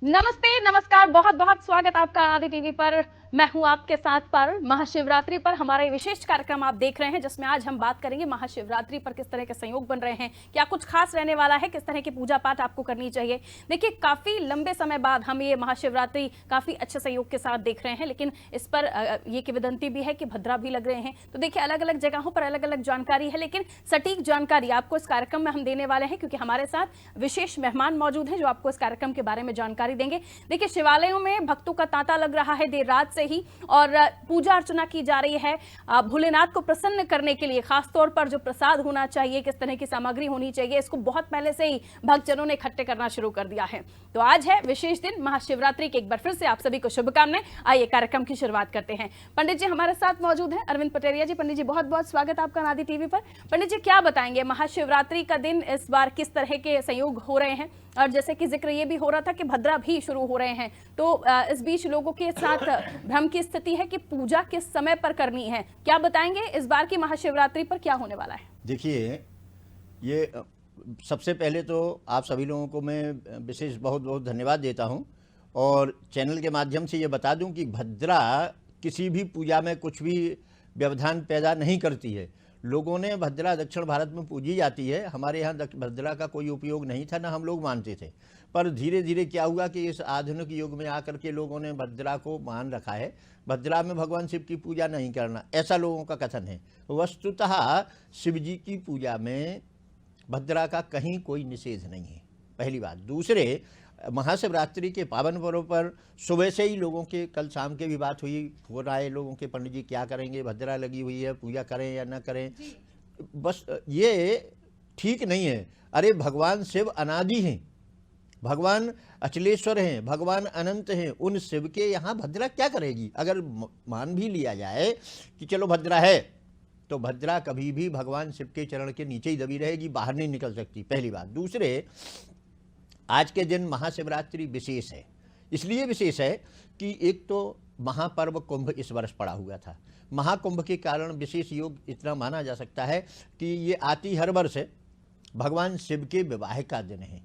नमस्ते, नमस्कार, बहुत बहुत स्वागत आपका आदि टीवी पर। मैं हूं आपके साथ पर महाशिवरात्रि पर हमारा ये विशेष कार्यक्रम आप देख रहे हैं, जिसमें आज हम बात करेंगे महाशिवरात्रि पर किस तरह के संयोग बन रहे हैं, क्या कुछ खास रहने वाला है, किस तरह की पूजा पाठ आपको करनी चाहिए। देखिए, काफी लंबे समय बाद हम ये महाशिवरात्रि काफी अच्छे संयोग के साथ देख रहे हैं, लेकिन इस पर ये किंवदंती भी है कि भद्रा भी लग रहे हैं। तो देखिए, अलग अलग जगहों पर अलग अलग जानकारी है, लेकिन सटीक जानकारी आपको इस कार्यक्रम में हम देने वाले हैं, क्योंकि हमारे साथ विशेष मेहमान मौजूद हैं जो आपको इस कार्यक्रम के बारे में जानकारी देंगे। देखिए, शिवालयों में भक्तों का तांता लग रहा है देर रात से ही, और पूजा अर्चना की जा रही है भोलेनाथ को प्रसन्न करने के लिए। खासतौर पर जो प्रसाद होना चाहिए, किस तरह की सामग्री होनी चाहिए, इसको बहुत पहले से ही भक्तजनों ने इकट्ठे करना शुरू कर दिया है। तो आज है विशेष दिन महाशिवरात्रि की। एक बार फिर से आप सभी को शुभकामनाएं। आइए कार्यक्रम की शुरुआत करते हैं। पंडित जी हमारे साथ मौजूद हैं, अरविंद पटेरिया जी। पंडित जी, बहुत बहुत स्वागत आपका नादी टीवी पर। पंडित जी, क्या बताएंगे, महाशिवरात्रि का दिन इस बार किस तरह के संयोग हो रहे हैं? और जैसे कि जिक्र ये भी हो रहा था कि भद्रा भी शुरू हो रहे हैं, तो इस बीच लोगों के साथ भ्रम की स्थिति है कि पूजा किस समय पर करनी है। क्या बताएंगे इस बार की महाशिवरात्रि पर क्या होने वाला है? देखिए, ये सबसे पहले तो आप सभी लोगों को मैं विशेष बहुत बहुत धन्यवाद देता हूं, और चैनल के माध्यम से ये बता दूं कि भद्रा किसी भी पूजा में कुछ भी व्यवधान पैदा नहीं करती है। लोगों ने भद्रा दक्षिण भारत में पूजी जाती है, हमारे यहाँ भद्रा का कोई उपयोग नहीं था, ना हम लोग मानते थे। पर धीरे धीरे क्या हुआ कि इस आधुनिक युग में आकर के लोगों ने भद्रा को मान रखा है। भद्रा में भगवान शिव की पूजा नहीं करना, ऐसा लोगों का कथन है। वस्तुतः शिव जी की पूजा में भद्रा का कहीं कोई निषेध नहीं है, पहली बात। दूसरे, महाशिवरात्रि के पावन पर्व पर सुबह से ही लोगों के, कल शाम के भी बात हुई, हो रहा है लोगों के, पंडित जी क्या करेंगे, भद्रा लगी हुई है, पूजा करें या ना करें। बस ये ठीक नहीं है। अरे भगवान शिव अनादि हैं, भगवान अचलेश्वर हैं, भगवान अनंत हैं, उन शिव के यहाँ भद्रा क्या करेगी? अगर मान भी लिया जाए कि चलो भद्रा है, तो भद्रा कभी भी भगवान शिव के चरण के नीचे ही दबी रहेगी, बाहर नहीं निकल सकती, पहली बात। दूसरे, आज के दिन महाशिवरात्रि विशेष है। इसलिए विशेष है कि एक तो महापर्व कुंभ इस वर्ष पड़ा हुआ था। महाकुंभ के कारण विशेष योग इतना माना जा सकता है कि ये आती हर वर्ष है। भगवान शिव के विवाह का दिन है।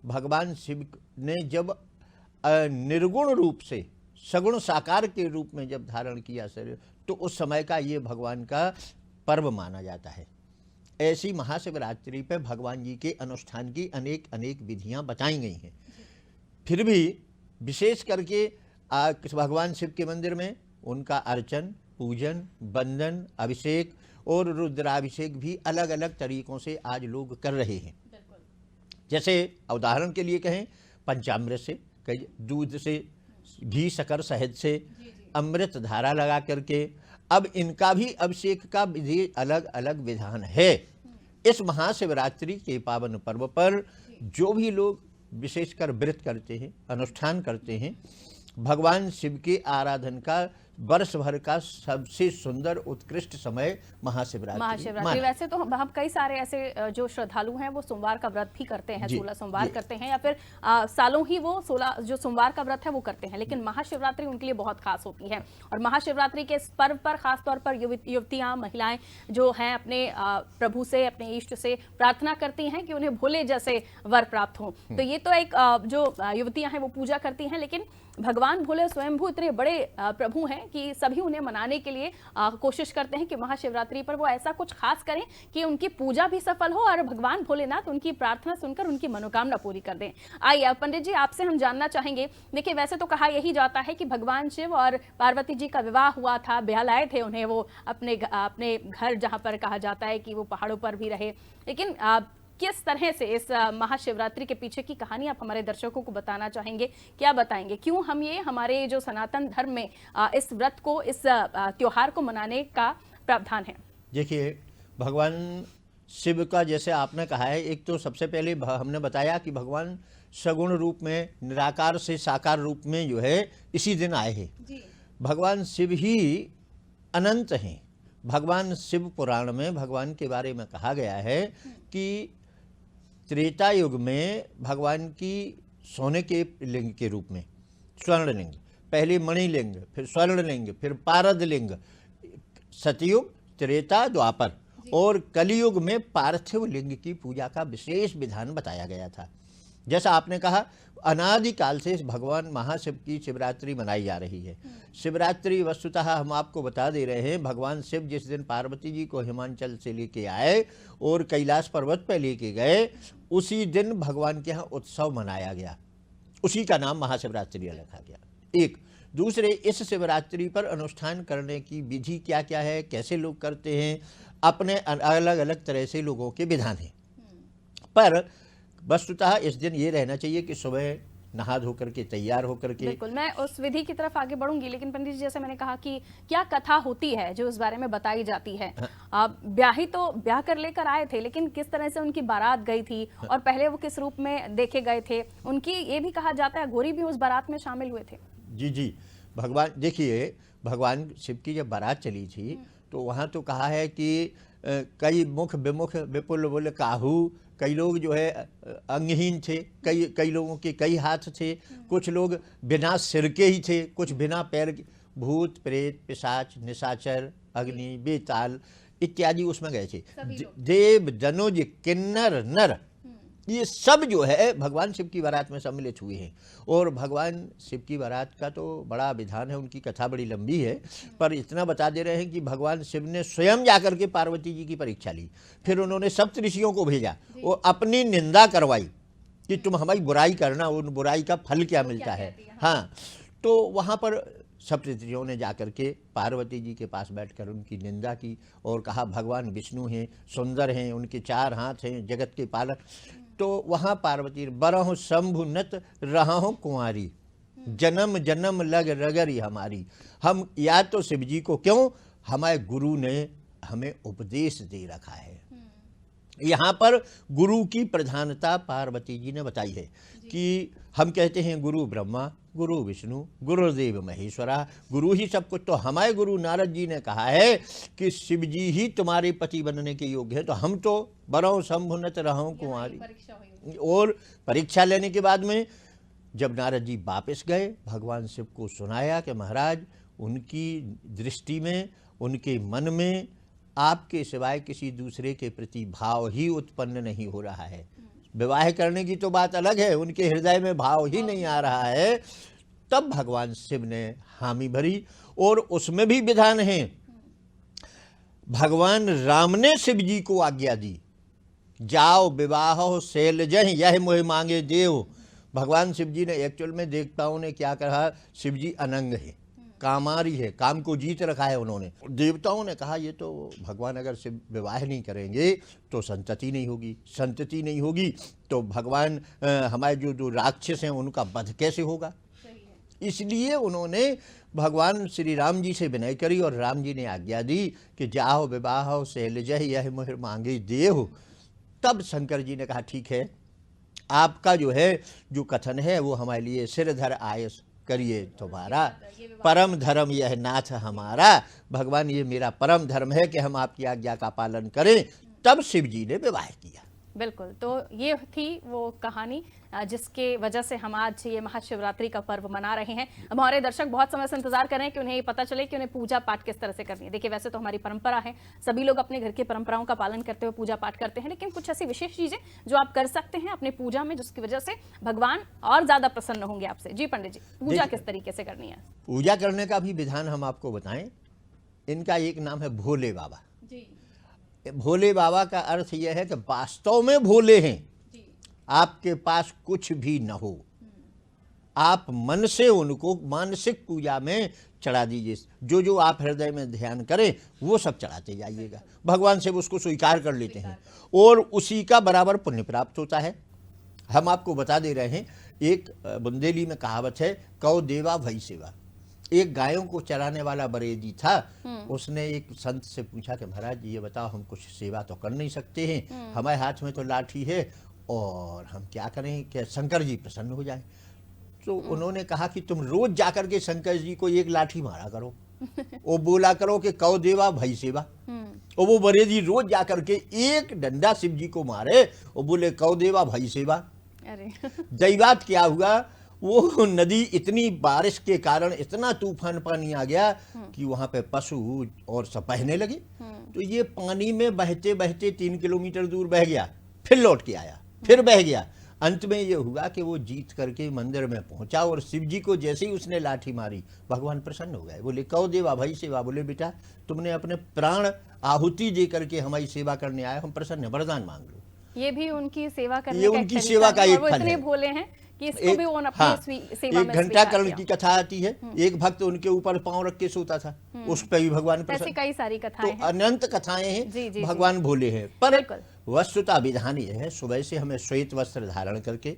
भगवान शिव ने जब निर्गुण रूप से सगुण साकार के रूप में जब धारण किया शरीर, तो उस समय का ये भगवान का पर्व माना जाता है। ऐसी महाशिवरात्रि पे भगवान जी के अनुष्ठान की अनेक अनेक विधियां बताई गई हैं। फिर भी विशेष करके भगवान शिव के मंदिर में उनका अर्चन, पूजन, वंदन, अभिषेक और रुद्राभिषेक भी अलग अलग तरीकों से आज लोग कर रहे हैं। जैसे उदाहरण के लिए कहें, पंचामृत से, दूध से, घी, शक्कर, शहद से, अमृत धारा लगा करके, अब इनका भी अभिषेक का विधि अलग अलग विधान है। इस महाशिवरात्रि के पावन पर्व पर जो भी लोग विशेषकर व्रत करते हैं, अनुष्ठान करते हैं, भगवान शिव के आराधन का वर्ष भर का सबसे सुंदर उत्कृष्ट समय महाशिवरात्रि। वैसे तो हम कई सारे ऐसे जो श्रद्धालु हैं वो सोमवार का व्रत भी करते हैं, 16 सोमवार करते हैं, या फिर सालों ही वो 16 जो सोमवार का व्रत है वो करते हैं, लेकिन महाशिवरात्रि उनके लिए बहुत खास होती है। और महाशिवरात्रि के इस पर्व पर खासतौर पर युवतियां, महिलाएं जो हैं अपने प्रभु से, अपने इष्ट से प्रार्थना करती हैं कि उन्हें भोले जैसे वर प्राप्त हो। तो ये तो एक जो युवतियां हैं वो पूजा करती हैं, लेकिन भगवान भोले स्वयंभू इतने बड़े प्रभु हैं कि सभी उन्हें मनाने के लिए कोशिश करते हैं कि महाशिवरात्रि पर वो ऐसा कुछ खास करें कि उनकी पूजा भी सफल हो और भगवान भोलेनाथ उनकी प्रार्थना सुनकर उनकी मनोकामना पूरी कर दें। आइए पंडित जी, आपसे हम जानना चाहेंगे। देखिए, वैसे तो कहा यही जाता है कि भगवान शिव और पार्वती जी का विवाह हुआ था, ब्याह लाए थे उन्हें वो अपने घर, जहां पर कहा जाता है कि वो पहाड़ों पर भी रहे, लेकिन किस तरह से इस महाशिवरात्रि के पीछे की कहानी आप हमारे दर्शकों को बताना चाहेंगे? क्या बताएंगे, क्यों हम ये हमारे जो सनातन धर्म में इस व्रत को, इस त्योहार को मनाने का प्रावधान है? देखिए, भगवान शिव का जैसे आपने कहा है, एक तो सबसे पहले हमने बताया कि भगवान सगुण रूप में, निराकार से साकार रूप में जो है इसी दिन आए हैं। भगवान शिव ही अनंत हैं। भगवान शिव पुराण में भगवान के बारे में कहा गया है कि त्रेता युग में भगवान की सोने के लिंग के रूप में, स्वर्णलिंग, पहले मणिलिंग, फिर स्वर्णलिंग, फिर पारद लिंग, सतयुग, त्रेता, द्वापर और कलियुग में पार्थिव लिंग की पूजा का विशेष विधान बताया गया था। जैसा आपने कहा, अनादिकाल से भगवान महाशिव की शिवरात्रि मनाई जा रही है। शिवरात्रि वस्तुतः हम आपको बता दे रहे हैं, भगवान शिव जिस दिन पार्वती जी को हिमाचल से लेके आए और कैलाश पर्वत पर लेके गए, उसी दिन भगवान के यहाँ उत्सव मनाया गया, उसी का नाम महाशिवरात्रि रखा गया। एक दूसरे, इस शिवरात्रि पर अनुष्ठान करने की विधि क्या क्या है, कैसे लोग करते हैं, अपने अलग अलग तरह से लोगों के विधान हैं। पर वस्तुतः इस दिन ये रहना चाहिए कि सुबह नहा धो करके तैयार होकर के, बिल्कुल, मैं उस विधि की तरफ आगे बढ़ूंगी, लेकिन पंडित जी जैसे मैंने कहा कि क्या कथा होती है जो इस बारे में बताई जाती है। आप ब्याही तो ब्याह कर लेकर आए थे, लेकिन किस तरह से उनकी बारात गई थी और पहले वो किस रूप में देखे गए थे, उनकी ये भी कहा जाता है घोड़ी भी उस बारात में शामिल हुए थे। जी जी, भगवान देखिए, भगवान शिव की जब बारात चली थी तो वहाँ तो कहा है कि कई मुख विमुख विपुल बुल काहू, कई लोग जो है अंगहीन थे, कई लोगों के कई हाथ थे, कुछ लोग बिना सिर के ही थे, कुछ बिना पैर के, भूत प्रेत पिशाच निशाचर अग्नि बेताल इत्यादि उसमें गए थे। देव दनुज किन्नर नर, ये सब जो है भगवान शिव की बारात में सम्मिलित हुए हैं। और भगवान शिव की बारात का तो बड़ा विधान है, उनकी कथा बड़ी लंबी है, पर इतना बता दे रहे हैं कि भगवान शिव ने स्वयं जाकर के पार्वती जी की परीक्षा ली, फिर उन्होंने सप्त ऋषियों को भेजा, वो अपनी निंदा करवाई कि तुम हमारी बुराई करना, उन बुराई का फल क्या मिलता है। हाँ, तो वहाँ पर सप्त ऋषियों ने जाकर के पार्वती जी के पास बैठकर उनकी निंदा की और कहा भगवान विष्णु हैं, सुंदर हैं, उनके 4 हाथ हैं, जगत के पालक। तो वहाँ पार्वती, बरहु शंभु नत रहु कुंवारी, जन्म जन्म लग रगरी हमारी। हम या तो शिव जी को क्यों, हमारे गुरु ने हमें उपदेश दे रखा है। यहाँ पर गुरु की प्रधानता पार्वती जी ने बताई है कि हम कहते हैं गुरु ब्रह्मा, गुरु विष्णु, गुरुदेव महेश्वरा, गुरु ही सब कुछ। तो हमारे गुरु नारद जी ने कहा है कि शिव जी ही तुम्हारे पति बनने के योग्य हैं। तो हम तो बरहु शंभुनत रहु कुंवारी। और परीक्षा लेने के बाद में जब नारद जी वापस गए, भगवान शिव को सुनाया कि महाराज, उनकी दृष्टि में, उनके मन में आपके सिवाय किसी दूसरे के प्रति भाव ही उत्पन्न नहीं हो रहा है। विवाह करने की तो बात अलग है, उनके हृदय में भाव ही नहीं आ रहा है। तब भगवान शिव ने हामी भरी और उसमें भी विधान है। भगवान राम ने शिव जी को आज्ञा दी, जाओ विवाह शैलजहि यह मोहि मांगे देव। भगवान शिव जी ने एक्चुअल में देवताओं ने क्या कहा, शिव जी अनंग है, कामारी है, काम को जीत रखा है उन्होंने। देवताओं ने कहा ये तो भगवान अगर शिव विवाह नहीं करेंगे तो संतति नहीं होगी, संतति नहीं होगी तो भगवान हमारे जो राक्षस हैं उनका वध कैसे होगा। इसलिए उन्होंने भगवान श्री राम जी से विनय करी और राम जी ने आज्ञा दी कि जाओ विवाह शैलजहि यह मोहि मांगे देव। तब शंकर जी ने कहा ठीक है, आपका जो कथन है वो हमारे लिए सिरधर आयस करिए तुम्हारा, परम धर्म यह नाथ हमारा। भगवान ये मेरा परम धर्म है कि हम आपकी आज्ञा का पालन करें। तब शिव जी ने विवाह किया। बिल्कुल, तो ये थी वो कहानी जिसके वजह से हम आज ये महाशिवरात्रि का पर्व मना रहे हैं। हमारे दर्शक बहुत समय से इंतजार कर रहे हैं कि उन्हें ये पता चले कि उन्हें पूजा पाठ किस तरह से करनी है। देखिए, वैसे तो हमारी परंपरा है, सभी लोग अपने घर की परंपराओं का पालन करते हुए पूजा पाठ करते हैं, लेकिन कुछ ऐसी विशेष चीजें जो आप कर सकते हैं अपनी पूजा में, जिसकी वजह से भगवान और ज्यादा प्रसन्न होंगे आपसे। जी पंडित जी, पूजा किस तरीके से करनी है? पूजा करने का भी विधान हम आपको बताएं। इनका एक नाम है भोले बाबा। भोले बाबा का अर्थ यह है कि वास्तव में भोले हैं, आपके पास कुछ भी न हो, आप मन से उनको मानसिक पूजा में चढ़ा दीजिए। जो आप हृदय में ध्यान करें वो सब चढ़ाते जाइएगा, भगवान से उसको स्वीकार कर लेते हैं और उसी का बराबर पुण्य प्राप्त होता है। हम आपको बता दे रहे हैं, एक बुंदेली में कहावत है, कौ देवा भई सेवा। एक गायों को चराने वाला बरेदी था, उसने एक संत से पूछा कि महाराज ये बताओ, हम कुछ सेवा तो कर नहीं सकते हैं, हमारे हाथ में तो लाठी है और हम क्या करें कि शंकर जी प्रसन्न हो जाए। तो उन्होंने कहा कि तुम रोज जाकर के शंकर जी को एक लाठी मारा करो वो बोला करो कि कौ देवा भई सेवा। और वो बरेदी रोज जाकर के एक डंडा शिव जी को मारे और बोले कौ देवा भई सेवा। दैवात क्या हुआ, वो नदी इतनी बारिश के कारण इतना तूफान पानी आ गया कि वहां पे पशु और सब बहने लगे। तो ये पानी में बहते बहते 3 किलोमीटर दूर बह गया, फिर लौट के आया, फिर बह गया। अंत में ये हुआ कि वो जीत करके मंदिर में पहुंचा और शिव जी को जैसे ही उसने लाठी मारी भगवान प्रसन्न हो गए। बोले कौ देवा भाई सेवा। बोले बेटा तुमने अपने प्राण आहुति दे करके हमारी सेवा करने आए, हम प्रसन्न हैं, वरदान मांग लो। ये भी उनकी सेवा करने ये का उनकी एक सेवा तरीका का है एक और वो फल इतने है। भोले हैं कि इसको भी वो अपनी हाँ, सेवा एक में घंटा स्वीकार कर्ण किया। की कथा आती है, एक भक्त उनके ऊपर पांव रख के सोता था, उस पर भी भगवान ऐसी प्रसन्न। कई सारी तो कथाएं हैं। अनंत कथाएं जी, हैं, जी, जी। भगवान भोले हैं। पर बिल्कुल। वस्तुतः विधान ये है, सुबह से हमें श्वेत वस्त्र धारण करके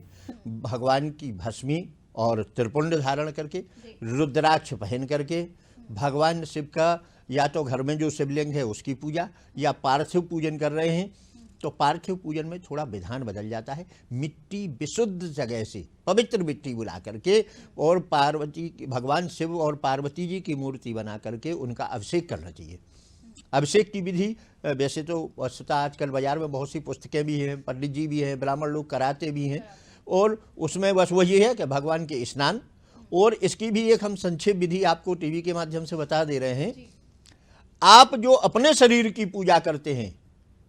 भगवान की भस्मी और त्रिपुंड धारण करके रुद्राक्ष पहन करके भगवान शिव का या तो घर में जो शिवलिंग है उसकी पूजा या पार्थिव पूजन कर रहे हैं तो पार्थिव पूजन में थोड़ा विधान बदल जाता है। मिट्टी विशुद्ध जगह से पवित्र मिट्टी बुला करके और भगवान शिव और पार्वती जी की मूर्ति बना करके उनका अभिषेक करना चाहिए। अभिषेक की विधि वैसे तो वस्तुतः आजकल बाजार में बहुत सी पुस्तकें भी हैं, पंडित जी भी हैं, ब्राह्मण लोग कराते भी हैं और उसमें बस वही है कि भगवान के स्नान। और इसकी भी एक हम संक्षेप विधि आपको टीवी के माध्यम से बता दे रहे हैं। आप जो अपने शरीर की पूजा करते हैं,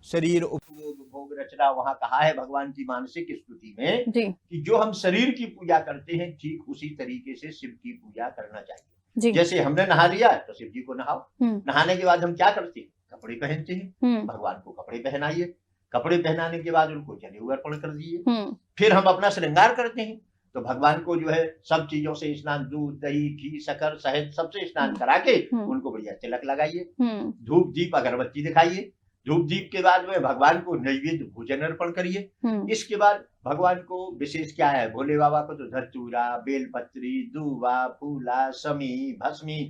शरीर उपयोग भोग रचना, वहां कहा है भगवान की मानसिक स्तुति में जी। कि जो हम शरीर की पूजा करते हैं ठीक उसी तरीके से शिव की पूजा करना चाहिए। जी। जैसे हमने नहा लिया तो शिव जी को नहाओ, नहाने के बाद हम क्या करते हैं, कपड़े पहनते हैं, भगवान को कपड़े पहनाइए, कपड़े पहनाने के बाद उनको जनेऊ अर्पण कर दीजिए, फिर हम अपना श्रृंगार करते हैं तो भगवान को जो है सब चीजों से स्नान, दूध दही घी शक्कर शहद सबसे स्नान करा के उनको बढ़िया तिलक लगाइए, धूप दीप अगरबत्ती दिखाइए, धूप दीप के बाद में भगवान को नैवेद्य भोजन अर्पण करिए। इसके बाद भगवान को विशेष क्या है, भोले बाबा को तो धतूरा, बेलपत्री, दूबा, फूला, समी, भस्मी,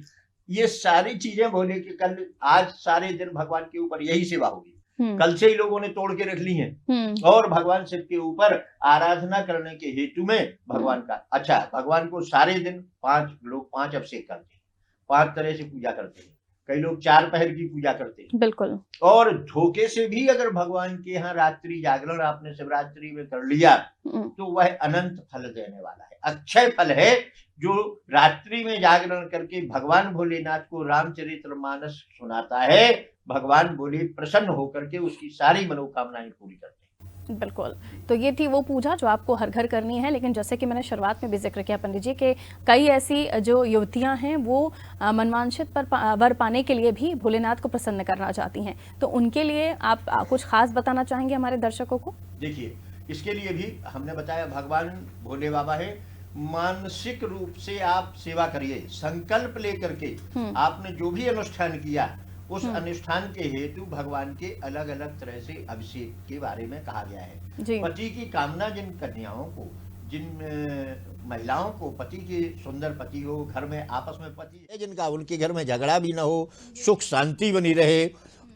ये सारी चीजें भोले के कल आज सारे दिन भगवान के ऊपर यही सेवा होगी। कल से ही लोगों ने तोड़ के रख ली हैं और भगवान शिव के ऊपर आराधना करने के हेतु में भगवान का भगवान को सारे दिन 5 अभिषेक करते हैं, 5 तरह से पूजा करते हैं, कई लोग 4 पहर की पूजा करते हैं। बिल्कुल। और धोखे से भी अगर भगवान के यहाँ रात्रि जागरण आपने शिवरात्रि में कर लिया तो वह अनंत फल देने वाला है, अक्षय फल है। जो रात्रि में जागरण करके भगवान भोलेनाथ को रामचरितमानस सुनाता है, भगवान भोले प्रसन्न होकर के उसकी सारी मनोकामनाएं पूरी करते हैं। बिल्कुल। तो ये थी वो पूजा जो आपको हर घर करनी है, लेकिन जैसे कि मैंने शुरुआत में भी जिक्र किया पंडित जी के कई ऐसी जो युवतियां हैं वो मनवांछित वर पाने के लिए भी भोलेनाथ को प्रसन्न करना चाहती हैं, तो उनके लिए आप कुछ खास बताना चाहेंगे हमारे दर्शकों को? देखिए, इसके लिए भी हमने बताया भगवान भोले बाबा है, मानसिक रूप से आप सेवा करिए, संकल्प लेकर के आपने जो भी अनुष्ठान किया उस अनुष्ठान के हेतु भगवान के अलग अलग तरह से अभिषेक के बारे में कहा गया है। पति की कामना जिन कन्याओं को, जिन महिलाओं को पति के सुंदर पति हो, घर में आपस में पति है जिनका, उनके घर में झगड़ा भी ना हो, सुख शांति बनी रहे,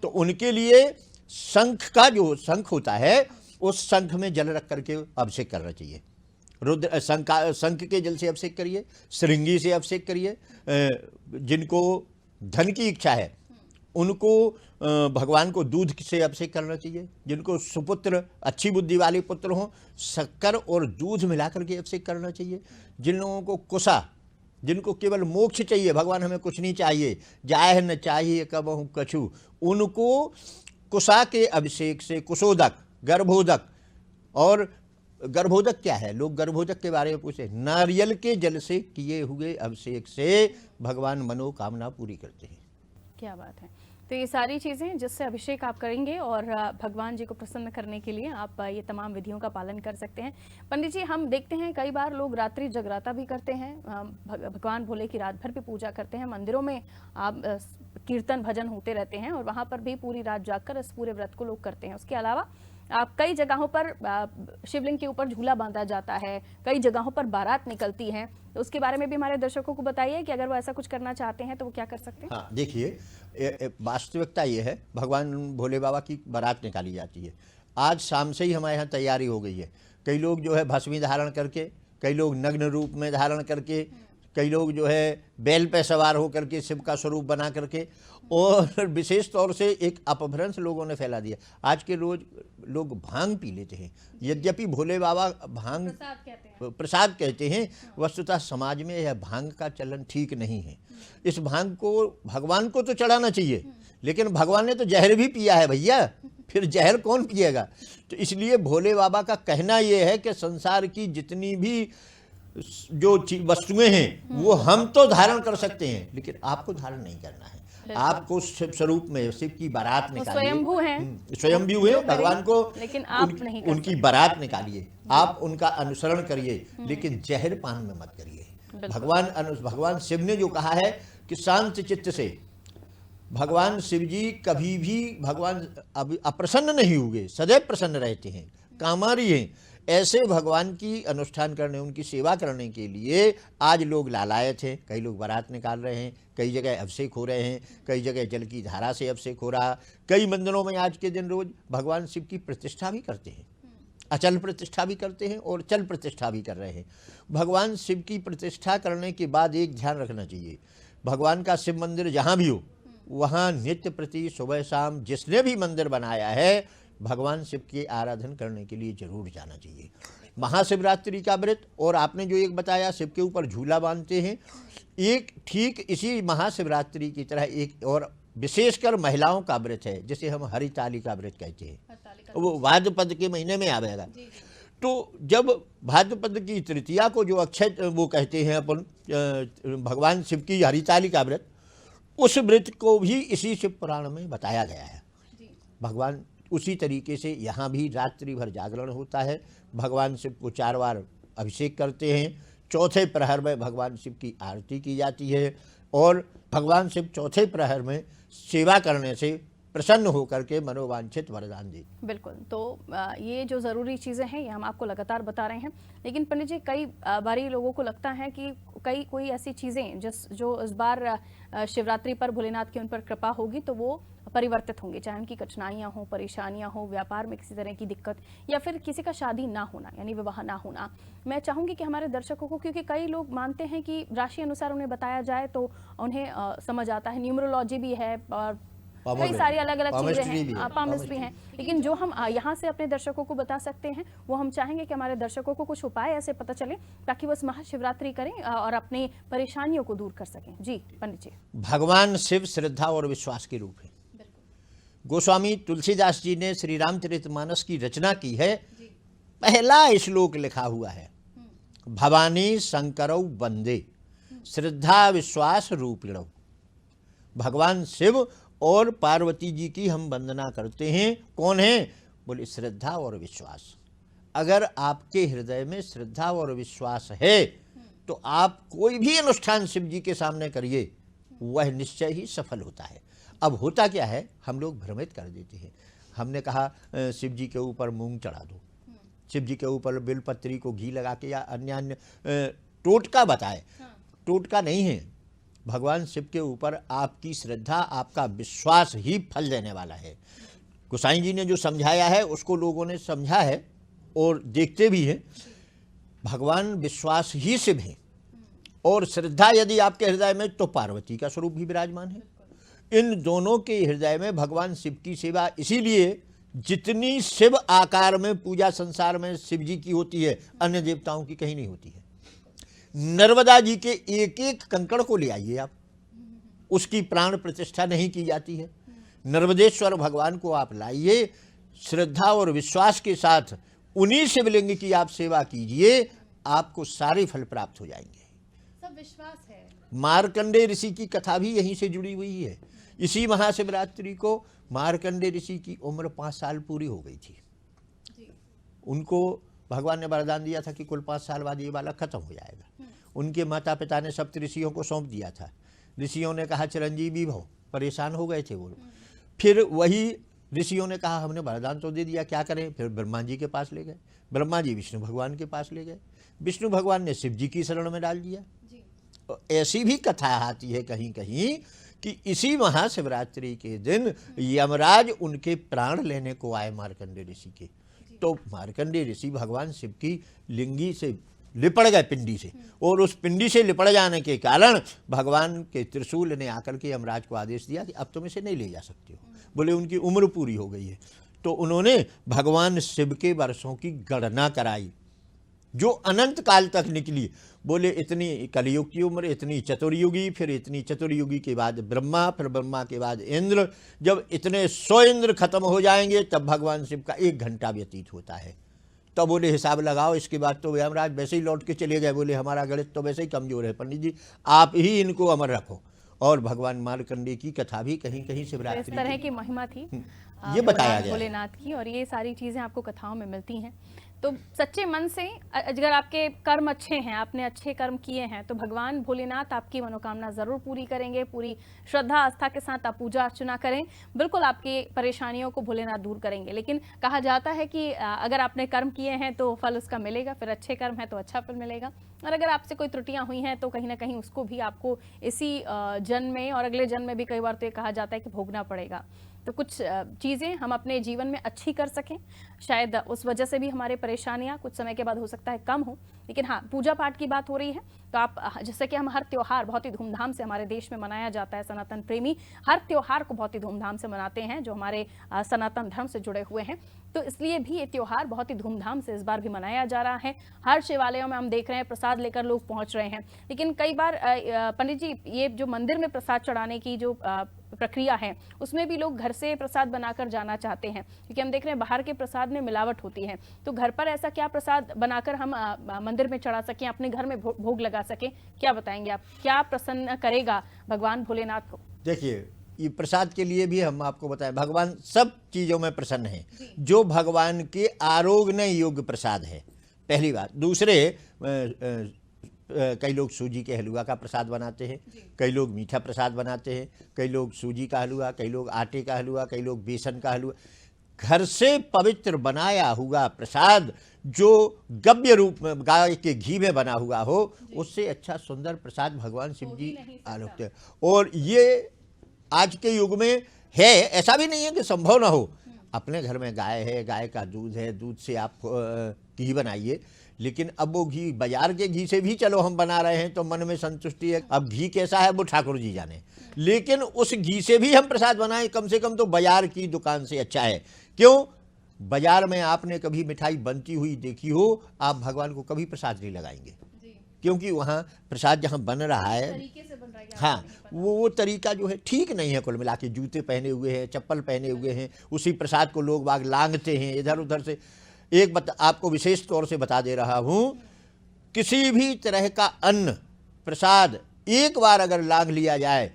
तो उनके लिए शंख का जो शंख होता है उस शंख में जल रख करके अभिषेक करना चाहिए। रुद्र शंख के जल से अभिषेक करिए, श्रृंगी से अभिषेक करिए। जिनको धन की इच्छा है उनको भगवान को दूध से अभिषेक करना चाहिए। जिनको सुपुत्र, अच्छी बुद्धि वाले पुत्र हों, शक्कर और दूध मिला करके अभिषेक करना चाहिए। जिन लोगों को कुशा, जिनको केवल मोक्ष चाहिए, भगवान हमें कुछ नहीं चाहिए, जाए न चाहिए कबहु कछु, उनको कुशा के अभिषेक से, कुशोदक, गर्भोदक, और गर्भोदक क्या है, लोग गर्भोदक के बारे में पूछे, नारियल के जल से किए हुए अभिषेक से भगवान मनोकामना पूरी करते हैं। क्या बात है। तो ये सारी चीज़ें जिससे अभिषेक आप करेंगे और भगवान जी को प्रसन्न करने के लिए आप ये तमाम विधियों का पालन कर सकते हैं। पंडित जी, हम देखते हैं कई बार लोग रात्रि जगराता भी करते हैं, भगवान भोले की रात भर भी पूजा करते हैं, मंदिरों में आप कीर्तन भजन होते रहते हैं और वहाँ पर भी पूरी रात जागकर इस पूरे व्रत को लोग करते हैं। उसके अलावा आप कई जगहों पर शिवलिंग के ऊपर झूला बांधा जाता है, कई जगहों पर बारात निकलती है, तो उसके बारे में भी हमारे दर्शकों को बताइए कि अगर वो ऐसा कुछ करना चाहते हैं तो वो क्या कर सकते हैं? हाँ, देखिए, वास्तविकता ये है, भगवान भोले बाबा की बारात निकाली जाती है। आज शाम से ही हमारे यहाँ तैयारी हो गई है। कई लोग जो है भस्मी धारण करके, कई लोग नग्न रूप में धारण करके, कई लोग जो है बैल पे सवार होकर के शिव का स्वरूप बना करके, और विशेष तौर से एक अपभ्रंश लोगों ने फैला दिया। आज के रोज लोग भांग पी लेते हैं, यद्यपि भोले बाबा भांग प्रसाद कहते हैं, वस्तुतः समाज में यह भांग का चलन ठीक नहीं है। इस भांग को भगवान को तो चढ़ाना चाहिए, लेकिन भगवान ने तो जहर भी पिया है भैया, फिर जहर कौन पिएगा। तो इसलिए भोले बाबा का कहना यह है कि संसार की जितनी भी जो वस्तुएं हैं वो हम तो धारण कर सकते हैं, लेकिन आपको धारण नहीं करना है। आपको शिव स्वरूप में शिव की बारात निकालिए, स्वयंभू हैं, स्वयंभू है भगवान को, लेकिन आप नहीं कर उनकी बारात निकालिए, आप उनका अनुसरण करिए, लेकिन जहर पान में मत करिए। भगवान शिव ने जो कहा है कि शांत चित्त से, भगवान शिव जी कभी भी भगवान अप्रसन्न नहीं हुए, सदैव प्रसन्न रहते हैं, कामारी हैं। ऐसे भगवान की अनुष्ठान करने, उनकी सेवा करने के लिए आज लोग लालायत हैं। कई लोग बारात निकाल रहे हैं, कई जगह अभिषेक हो रहे हैं, कई जगह जल की धारा से अभिषेक हो रहा, कई मंदिरों में आज के दिन रोज भगवान शिव की प्रतिष्ठा भी करते हैं, अचल प्रतिष्ठा भी करते हैं और चल प्रतिष्ठा भी कर रहे हैं। भगवान शिव की प्रतिष्ठा करने के बाद एक ध्यान रखना चाहिए, भगवान का शिव मंदिर जहाँ भी हो वहाँ नित्य प्रति सुबह शाम जिसने भी मंदिर बनाया है भगवान शिव की आराधना करने के लिए जरूर जाना चाहिए। महाशिवरात्रि का व्रत, और आपने जो एक बताया शिव के ऊपर झूला बांधते हैं, एक ठीक इसी महाशिवरात्रि की तरह एक और विशेषकर महिलाओं का व्रत है जिसे हम हरितालिका व्रत कहते हैं, वो भाद्रपद के महीने में आवेगा। तो जब भाद्रपद की तृतीया को जो अक्षय वो कहते हैं अपन भगवान शिव की हरितालिका व्रत, उस व्रत को भी इसी शिव पुराण में बताया गया है। भगवान उसी तरीके से यहाँ भी रात्रि भर जागरण होता है, भगवान शिव को 4 बार अभिषेक करते हैं, चौथे प्रहर में भगवान शिव की आरती की जाती है और भगवान शिव चौथे प्रहर में सेवा करने से प्रसन्न होकर के मनोवांछित वरदान देते। बिल्कुल, तो ये जो ज़रूरी चीज़ें हैं ये हम आपको लगातार बता रहे हैं, लेकिन पंडित जी कई बारी लोगों को लगता है कि कोई ऐसी चीज़ें जो इस बार शिवरात्रि पर भोलेनाथ की उन पर कृपा होगी तो वो परिवर्तित होंगे, चाहे उनकी कठिनाइयाँ हों, परेशानियाँ हों, व्यापार में किसी तरह की दिक्कत या फिर किसी का शादी ना होना यानी विवाह ना होना। मैं चाहूँगी कि हमारे दर्शकों को, क्योंकि कई लोग मानते हैं कि राशि अनुसार उन्हें बताया जाए तो उन्हें समझ आता है, न्यूमरोलॉजी भी है और कई सारी अलग अलग चीज़ें हैं, पामिस्ट्री हैं, लेकिन जो हम यहाँ से अपने दर्शकों को बता सकते हैं वो हम चाहेंगे कि हमारे दर्शकों को कुछ उपाय ऐसे पता चले ताकि वो महाशिवरात्रि करें और अपनी परेशानियों को दूर कर सकें। जी पंडित जी। भगवान शिव श्रद्धा और विश्वास के रूप है। गोस्वामी तुलसीदास जी ने श्री रामचरितमानस की रचना की है, पहला श्लोक लिखा हुआ है, भवानी शंकरौ वंदे श्रद्धा विश्वास रूपिणौ। भगवान शिव और पार्वती जी की हम वंदना करते हैं। कौन है? बोले श्रद्धा और विश्वास। अगर आपके हृदय में श्रद्धा और विश्वास है तो आप कोई भी अनुष्ठान शिव जी के सामने करिए, वह निश्चय ही सफल होता है। अब होता क्या है, हम लोग भ्रमित कर देते हैं। हमने कहा शिव जी के ऊपर मूंग चढ़ा दो, शिव जी के ऊपर बेलपत्री को घी लगा के या अन्य टोटका बताए, टोटका नहीं है। भगवान शिव के ऊपर आपकी श्रद्धा, आपका विश्वास ही फल देने वाला है। गोसाई जी ने जो समझाया है उसको लोगों ने समझा है और देखते भी हैं। भगवान विश्वास ही शिव है और श्रद्धा यदि आपके हृदय में तो पार्वती का स्वरूप भी विराजमान है। इन दोनों के हृदय में भगवान शिव की सेवा, इसीलिए जितनी शिव आकार में पूजा संसार में शिव जी की होती है अन्य देवताओं की कहीं नहीं होती है। नर्मदा जी के एक एक कंकड़ को ले आइए आप, उसकी प्राण प्रतिष्ठा नहीं की जाती है। नर्मदेश्वर भगवान को आप लाइए, श्रद्धा और विश्वास के साथ उन्हीं शिवलिंग की आप सेवा कीजिए, आपको सारे फल प्राप्त हो जाएंगे। सब विश्वास है। मार्कंडे ऋषि की कथा भी यहीं से जुड़ी हुई है। इसी महाशिवरात्रि को मार्कंडे ऋषि की उम्र 5 साल पूरी हो गई थी। उनको भगवान ने वरदान दिया था कि कुल 5 साल बाद ये वाला खत्म हो जाएगा। उनके माता पिता ने सप्त ऋषियों को सौंप दिया था। ऋषियों ने कहा चिरंजीवी भव, परेशान हो गए थे वो। फिर वही ऋषियों ने कहा हमने वरदान तो दे दिया, क्या करें। फिर ब्रह्मा जी के पास ले गए, ब्रह्मा जी विष्णु भगवान के पास ले गए, विष्णु भगवान ने शिव जी की शरण में डाल दिया। ऐसी भी कथा आती है कहीं कहीं कि इसी महाशिवरात्रि के दिन यमराज उनके प्राण लेने को आए मार्कंडे ऋषि के। तो मार्कंडे ऋषि भगवान शिव की लिंगी से लिपट गए, पिंडी से, और उस पिंडी से लिपट जाने के कारण भगवान के त्रिशूल ने आकर के यमराज को आदेश दिया कि अब तुम इसे नहीं ले जा सकते हो। बोले उनकी उम्र पूरी हो गई है। तो उन्होंने भगवान शिव के वर्षों की गणना कराई जो अनंत काल तक निकली। बोले इतनी कलयुग की उम्र, इतनी चतुर्युगी, फिर इतनी चतुर्युगी के बाद ब्रह्मा, फिर ब्रह्मा के बाद इंद्र। जब इतने 100 इंद्र खत्म हो जाएंगे तब भगवान शिव का 1 घंटा व्यतीत होता है। तब बोले हिसाब लगाओ, इसके बाद तो यमराज वैसे ही लौट के चले गए। बोले हमारा गणित तो वैसे ही कमजोर है पंडित जी, आप ही इनको अमर रखो। और भगवान मार्कंडेय की कथा भी कहीं कहीं तो शिवरात्रि इस तरह की महिमा थी ये बताया गया है। भोलेनाथ की, और ये सारी चीजें आपको कथाओं में मिलती हैं। तो सच्चे मन से अगर आपके कर्म अच्छे हैं, आपने अच्छे कर्म किए हैं, तो भगवान भोलेनाथ आपकी मनोकामना जरूर पूरी करेंगे। पूरी श्रद्धा आस्था के साथ आप पूजा अर्चना करें, बिल्कुल आपकी परेशानियों को भोलेनाथ दूर करेंगे। लेकिन कहा जाता है कि अगर आपने कर्म किए हैं तो फल उसका मिलेगा, फिर अच्छे कर्म है तो अच्छा फल मिलेगा, और अगर आपसे कोई त्रुटियां हुई हैं तो कहीं ना कहीं उसको भी आपको इसी जन्म में और अगले जन्म में भी कई बार तो ये कहा जाता है कि भोगना पड़ेगा। तो कुछ चीज़ें हम अपने जीवन में अच्छी कर सकें, शायद उस वजह से भी हमारे परेशानियां कुछ समय के बाद हो सकता है कम हो। लेकिन हाँ, पूजा पाठ की बात हो रही है तो आप, जैसे कि हम हर त्योहार बहुत ही धूमधाम से हमारे देश में मनाया जाता है, सनातन प्रेमी हर त्योहार को बहुत ही धूमधाम से मनाते हैं जो हमारे सनातन धर्म से जुड़े हुए हैं। तो इसलिए भी ये त्योहार बहुत ही धूमधाम से इस बार भी मनाया जा रहा है। हर शिवालयों में हम देख रहे हैं प्रसाद लेकर लोग पहुंच रहे हैं। लेकिन कई बार पंडित जी, ये जो मंदिर में प्रसाद चढ़ाने की जो प्रक्रिया है उसमें भी लोग घर से प्रसाद बनाकर जाना चाहते हैं, क्योंकि हम देख रहे हैं बाहर के प्रसाद में मिलावट होती है। तो घर पर ऐसा क्या प्रसाद बनाकर हम मंदिर में चढ़ा सकें, अपने घर में भोग लगा सकें, क्या बताएंगे आप? क्या प्रसन्न करेगा भगवान भोलेनाथ को? देखिए, ये प्रसाद के लिए भी हम आपको बताएं, भगवान सब चीज़ों में प्रसन्न है। जो भगवान के आरोग्य योग्य प्रसाद है, पहली बात। दूसरे कई लोग सूजी के हलवा का प्रसाद बनाते हैं, कई लोग मीठा प्रसाद बनाते हैं, कई लोग सूजी का हलवा, कई लोग आटे का हलवा, कई लोग बेसन का हलवा। घर से पवित्र बनाया हुआ प्रसाद जो गव्य रूप में गाय के घी में बना हुआ हो, उससे अच्छा सुंदर प्रसाद भगवान शिव जी आलोकते हैं। और ये आज के युग में है, ऐसा भी नहीं है कि संभव ना हो। अपने घर में गाय है, गाय का दूध है, दूध से आप घी बनाइए। लेकिन अब वो घी बाजार के घी से भी चलो हम बना रहे हैं तो मन में संतुष्टि है। अब घी कैसा है वो ठाकुर जी जाने, लेकिन उस घी से भी हम प्रसाद बनाएं, कम से कम तो बाजार की दुकान से अच्छा है। क्यों? बाजार में आपने कभी मिठाई बनती हुई देखी हो, आप भगवान को कभी प्रसाद नहीं लगाएंगे, क्योंकि वहाँ प्रसाद जहाँ बन रहा है, हाँ, वो तरीका जो है ठीक नहीं है। कुल मिला के जूते पहने हुए हैं, चप्पल पहने हुए हैं, उसी प्रसाद को लोग बाग लांघते हैं इधर उधर से। एक आपको विशेष तौर से बता दे रहा हूँ, किसी भी तरह का अन्न प्रसाद एक बार अगर लांघ लिया जाए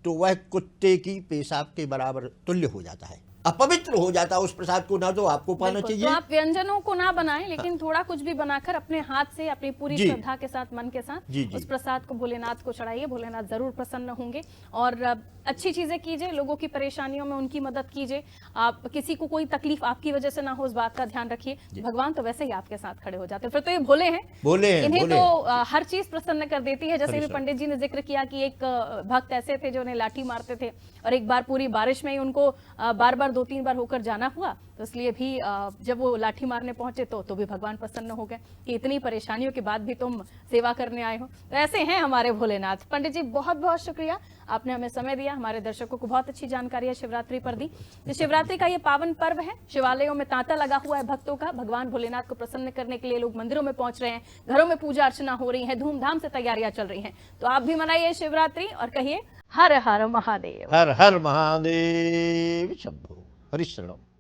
तो वह कुत्ते की पेशाब के बराबर तुल्य हो जाता है, अपवित्र हो जाता है। उस प्रसाद को ना तो आपको पाना चाहिए। तो आप व्यंजनों को ना बनाएं, लेकिन थोड़ा कुछ भी बनाकर अपने हाथ से अपनी पूरी श्रद्धा के साथ, मन के साथ उस प्रसाद को भोलेनाथ को चढ़ाइए। भोलेनाथ जरूर प्रसन्न होंगे और अच्छी चीजें कीजिए, लोगों की परेशानियों में उनकी मदद कीजिए। आप किसी को कोई तकलीफ आपकी वजह से ना हो, उस बात का ध्यान रखिए। भगवान तो वैसे ही आपके साथ खड़े हो जाते हैं। फिर तो ये भोले हैं, इन्हें तो हर चीज प्रसन्न कर देती है। जैसे भी पंडित जी ने जिक्र किया कि एक भक्त ऐसे थे जो उन्हें लाठी मारते थे और एक बार पूरी बारिश में ही उनको बार बार 2-3 बार होकर जाना हुआ, तो इसलिए भी जब वो लाठी मारने पहुंचे तो भी भगवान प्रसन्न हो गए कि इतनी परेशानियों के बाद भी तुम सेवा करने आए हो। तो ऐसे हैं हमारे भोलेनाथ। पंडित जी बहुत बहुत शुक्रिया, आपने हमें समय दिया, हमारे दर्शकों को बहुत अच्छी जानकारी शिवरात्रि पर दी। तो शिवरात्रि का ये पावन पर्व है, शिवालयों में तांता लगा हुआ है भक्तों का। भगवान भोलेनाथ को प्रसन्न करने के लिए लोग मंदिरों में पहुंच रहे हैं, घरों में पूजा अर्चना हो रही है, धूमधाम से तैयारियां चल रही हैं। तो आप भी मनाइए शिवरात्रि और कहिए हर हर महादेव। हर हर महादेव शंभो हरिशरणम।